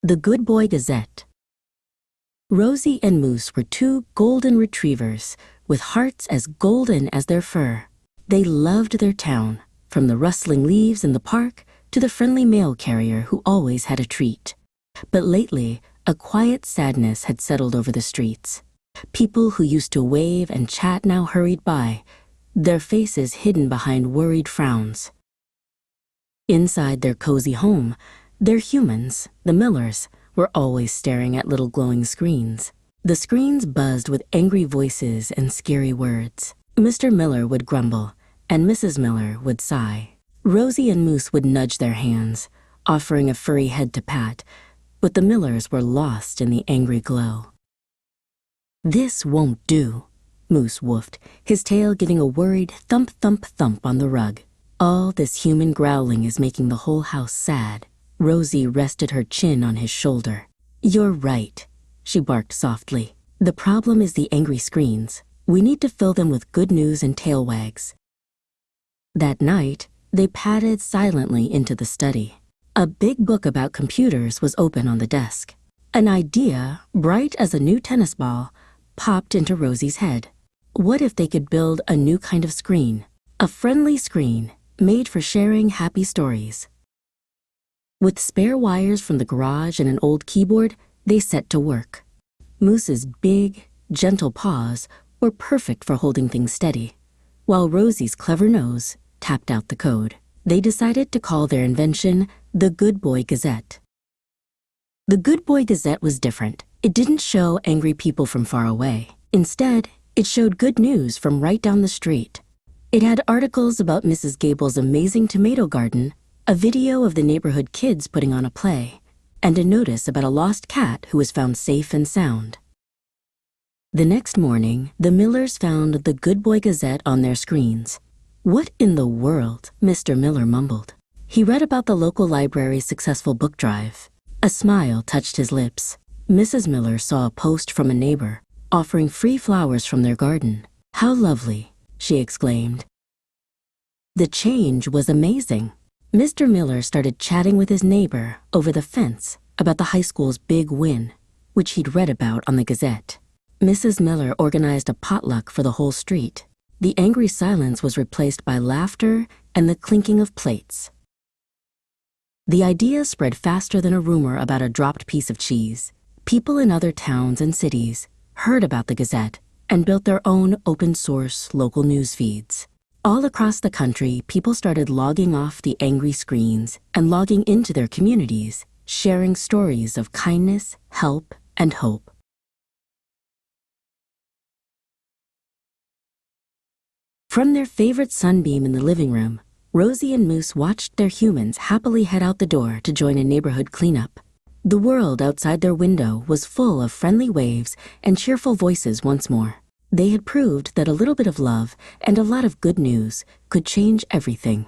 The Good Boy Gazette. Rosie and Moose were two golden retrievers with hearts as golden as their fur. They loved their town, from the rustling leaves in the park to the friendly mail carrier who always had a treat. But lately, a quiet sadness had settled over the streets. People who used to wave and chat now hurried by, their faces hidden behind worried frowns. Inside their cozy home, their humans, the Millers, were always staring at little glowing screens. The screens buzzed with angry voices and scary words. Mr. Miller would grumble, and Mrs. Miller would sigh. Rosie and Moose would nudge their hands, offering a furry head to pat, but the Millers were lost in the angry glow. "This won't do," Moose woofed, his tail giving a worried thump, thump, thump on the rug. "All this human growling is making the whole house sad." Rosie rested her chin on his shoulder. "You're right," she barked softly. "The problem is the angry screens. We need to fill them with good news and tail wags." That night, they padded silently into the study. A big book about computers was open on the desk. An idea, bright as a new tennis ball, popped into Rosie's head. What if they could build a new kind of screen? A friendly screen made for sharing happy stories. With spare wires from the garage and an old keyboard, they set to work. Moose's big, gentle paws were perfect for holding things steady, while Rosie's clever nose tapped out the code. They decided to call their invention the Good Boy Gazette. The Good Boy Gazette was different. It didn't show angry people from far away. Instead, it showed good news from right down the street. It had articles about Mrs. Gable's amazing tomato garden, a video of the neighborhood kids putting on a play, and a notice about a lost cat who was found safe and sound. The next morning, the Millers found the Good Boy Gazette on their screens. "What in the world?" Mr. Miller mumbled. He read about the local library's successful book drive. A smile touched his lips. Mrs. Miller saw a post from a neighbor offering free flowers from their garden. "How lovely," she exclaimed. The change was amazing. Mr. Miller started chatting with his neighbor over the fence about the high school's big win, which he'd read about on the Gazette. Mrs. Miller organized a potluck for the whole street. The angry silence was replaced by laughter and the clinking of plates. The idea spread faster than a rumor about a dropped piece of cheese. People in other towns and cities heard about the Gazette and built their own open-source local news feeds. All across the country, people started logging off the angry screens and logging into their communities, sharing stories of kindness, help, and hope. From their favorite sunbeam in the living room, Rosie and Moose watched their humans happily head out the door to join a neighborhood cleanup. The world outside their window was full of friendly waves and cheerful voices once more. They had proved that a little bit of love and a lot of good news could change everything.